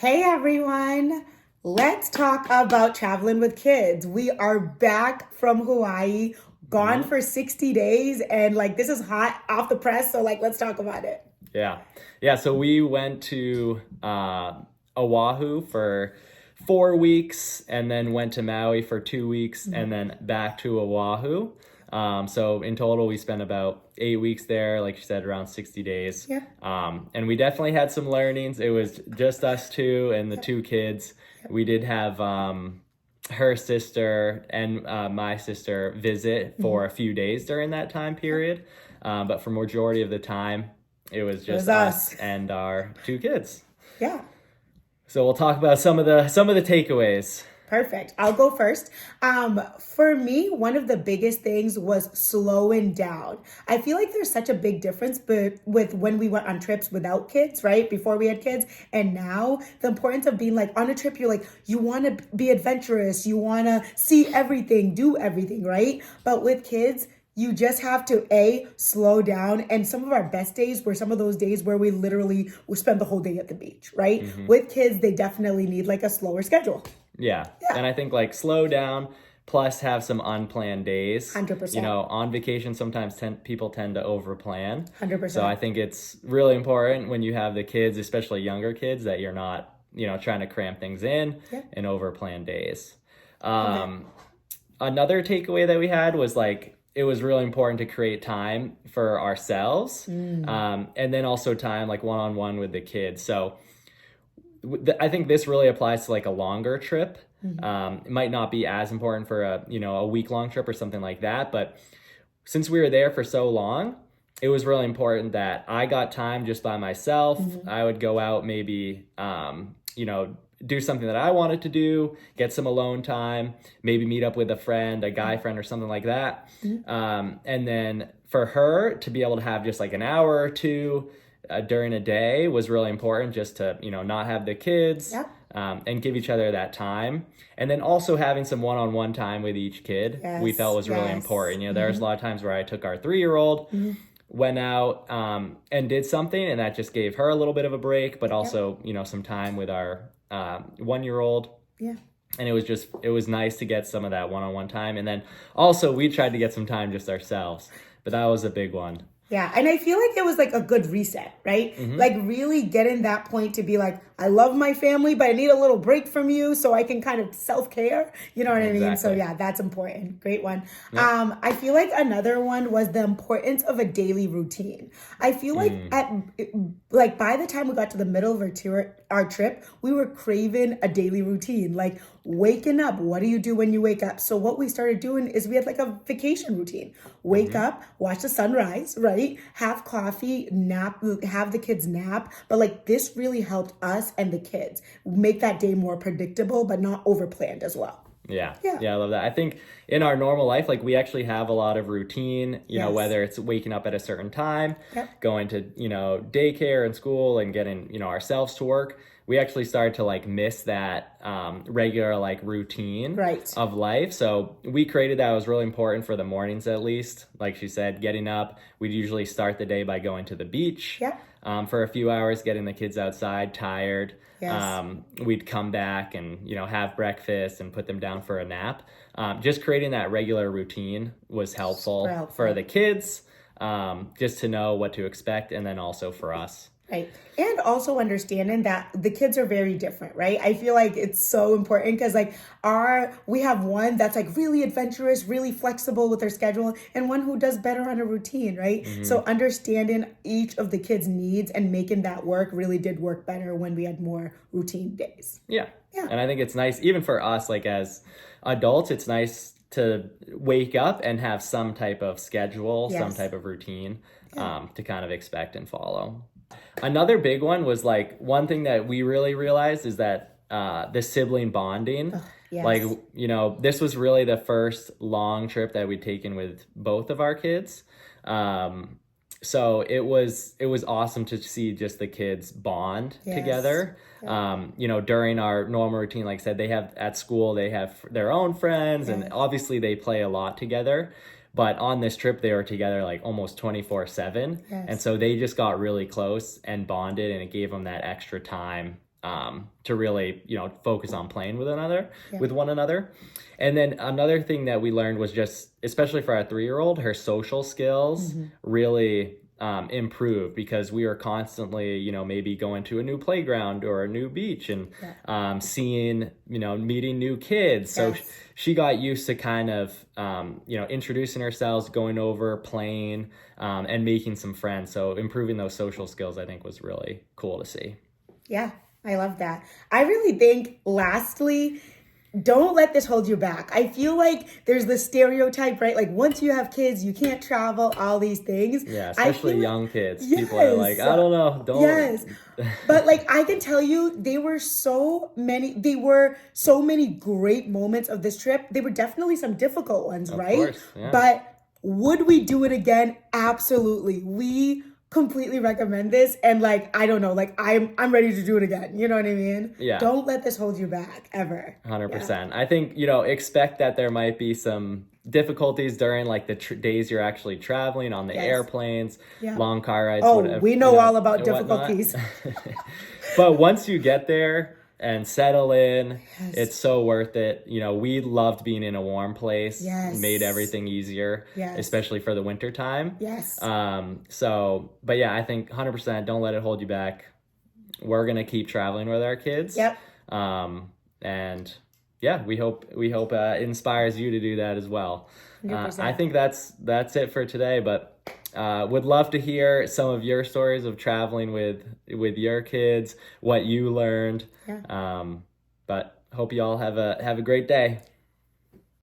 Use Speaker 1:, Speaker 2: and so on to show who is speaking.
Speaker 1: Hey everyone, let's talk about traveling with kids. We are back from Hawaii, gone
Speaker 2: Yep.
Speaker 1: for 60 days, and this is hot off the press, so let's talk about it.
Speaker 2: Yeah. Yeah. So we went to Oahu for 4 weeks and then went to Maui for 2 weeks and then back to Oahu. So in total, we spent about 8 weeks there, like you said, around 60 days.
Speaker 1: Yeah.
Speaker 2: And we definitely had some learnings. It was just us two and the
Speaker 1: Yep.
Speaker 2: two kids. We did have her sister and my sister visit for a few days during that time period. But for majority of the time, it was
Speaker 1: It was
Speaker 2: just us
Speaker 1: us.
Speaker 2: and our two kids.
Speaker 1: Yeah.
Speaker 2: So we'll talk about some of the takeaways.
Speaker 1: Perfect. I'll go first. For me, one of the biggest things was slowing down. I feel like there's such a big difference with when we went on trips without kids, right? Before we had kids, and now the importance of being like on a trip, you're like, you want to be adventurous, you want to see everything, do everything, right? But with kids, you just have to slow down, and some of our best days were some of those days where we literally would spend the whole day at the beach, right? With kids, they definitely need like a slower schedule.
Speaker 2: Yeah.
Speaker 1: Yeah.
Speaker 2: And I think like slow down plus have some unplanned days.
Speaker 1: 100%.
Speaker 2: On vacation, sometimes people tend to overplan. So
Speaker 1: 100%.
Speaker 2: I think it's really important when you have the kids, especially younger kids, that you're not, trying to cramp things in
Speaker 1: Yeah.
Speaker 2: and overplan days.
Speaker 1: Love it.
Speaker 2: Um, Another takeaway that we had was like, it was really important to create time for ourselves, and then also time like one-on-one with the kids. So I think this really applies to like a longer trip. It might not be as important for a week long trip or something like that, but since we were there for so long, it was really important that I got time just by myself. I would go out maybe do something that I wanted to do, get some alone time, maybe meet up with a friend, a guy friend or something like that. And then for her to be able to have just like an hour or two during a day was really important, just to not have the kids,
Speaker 1: Yeah.
Speaker 2: and give each other that time. And then also having some one-on-one time with each kid, we felt
Speaker 1: Yes.
Speaker 2: was really
Speaker 1: Yes.
Speaker 2: important. There's a lot of times where I took our 3-year-old, went out and did something, and that just gave her a little bit of a break, but
Speaker 1: Yep.
Speaker 2: also some time with our 1-year-old.
Speaker 1: Yeah.
Speaker 2: And it was nice to get some of that one-on-one time. And then also we tried to get some time just ourselves, but that was a big one.
Speaker 1: Yeah, and I feel like it was like a good reset, right? Like really getting that point to be like, I love my family, but I need a little break from you so I can kind of self-care. You know what I mean? So
Speaker 2: Exactly.
Speaker 1: yeah, that's important. Great one.
Speaker 2: Yep.
Speaker 1: I feel like another one was the importance of a daily routine. I feel like by the time we got to the middle of our trip, we were craving a daily routine. Like waking up, what do you do when you wake up? So what we started doing is we had like a vacation routine. Wake up, watch the sunrise, right? Have coffee, nap, have the kids nap. But like this really helped us and the kids make that day more predictable, but not overplanned as well.
Speaker 2: Yeah.
Speaker 1: Yeah.
Speaker 2: Yeah, I love that. I think in our normal life, like we actually have a lot of routine,
Speaker 1: Yes.
Speaker 2: whether it's waking up at a certain time,
Speaker 1: Yep.
Speaker 2: going to, daycare and school and getting, ourselves to work. We actually started to like miss that regular like routine
Speaker 1: Right.
Speaker 2: of life. So we created that. It was really important for the mornings at least. Like she said, getting up, we'd usually start the day by going to the beach
Speaker 1: Yep.
Speaker 2: for a few hours, getting the kids outside, tired.
Speaker 1: Yes.
Speaker 2: We'd come back and have breakfast and put them down for a nap. Just creating that regular routine was helpful,
Speaker 1: Super helpful.
Speaker 2: for the kids, just to know what to expect, and then also for us.
Speaker 1: Right. And also understanding that the kids are very different, right? I feel like it's so important because we have one that's like really adventurous, really flexible with their schedule, and one who does better on a routine, right? So understanding each of the kids' needs and making that work really did work better when we had more routine days.
Speaker 2: Yeah.
Speaker 1: Yeah.
Speaker 2: And I think it's nice, even for us, like as adults, it's nice to wake up and have some type of schedule, some
Speaker 1: Yes.
Speaker 2: type of routine, to kind of expect and follow. Another big one was like one thing that we really realized is that the sibling bonding.
Speaker 1: Yes.
Speaker 2: Like, this was really the first long trip that we'd taken with both of our kids. So it was awesome to see just the kids bond
Speaker 1: Yes.
Speaker 2: together. During our normal routine, like I said, at school, they have their own friends,
Speaker 1: Yes.
Speaker 2: and obviously they play a lot together. But on this trip, they were together like almost 24/7.
Speaker 1: Yes.
Speaker 2: And so they just got really close and bonded, and it gave them that extra time to really, focus on playing
Speaker 1: Yeah.
Speaker 2: with one another. And then another thing that we learned was just, especially for our 3-year-old, her social skills really improved because we were constantly, maybe going to a new playground or a new beach and seeing, meeting new kids. So
Speaker 1: Yes.
Speaker 2: she got used to kind of, introducing herself, going over, playing, and making some friends. So improving those social skills, I think, was really cool to see.
Speaker 1: Yeah, I love that. I really think, lastly, don't let this hold you back. I feel like there's this stereotype, right? Like once you have kids, you can't travel, all these things.
Speaker 2: Yeah,
Speaker 1: I
Speaker 2: especially
Speaker 1: feel like,
Speaker 2: young kids. People are like,
Speaker 1: yes,
Speaker 2: I don't know, don't.
Speaker 1: yes. But like I can tell you, there were so many great moments of this trip. There were definitely some difficult ones,
Speaker 2: Of
Speaker 1: right?
Speaker 2: course, yeah.
Speaker 1: But would we do it again? Absolutely. We completely recommend this, and like I don't know, like I'm ready to do it again. You know what I mean?
Speaker 2: Yeah.
Speaker 1: Don't let this hold you back ever. Yeah.
Speaker 2: 100%. I think, expect that there might be some difficulties during like the days you're actually traveling on the
Speaker 1: Yes.
Speaker 2: airplanes,
Speaker 1: Yeah.
Speaker 2: long car rides,
Speaker 1: Oh,
Speaker 2: whatever,
Speaker 1: we know all about
Speaker 2: and whatnot.
Speaker 1: difficulties.
Speaker 2: But once you get there and settle in,
Speaker 1: Yes.
Speaker 2: it's so worth it. We loved being in a warm place.
Speaker 1: Yes.
Speaker 2: Made everything easier,
Speaker 1: Yes.
Speaker 2: especially for the winter time.
Speaker 1: Yes.
Speaker 2: But yeah, I think 100% don't let it hold you back. We're going to keep traveling with our kids.
Speaker 1: Yep.
Speaker 2: And yeah, we hope it inspires you to do that as well.
Speaker 1: 100%.
Speaker 2: I think that's it for today, but would love to hear some of your stories of traveling with your kids, what you learned.
Speaker 1: Yeah.
Speaker 2: But hope you all have a great day.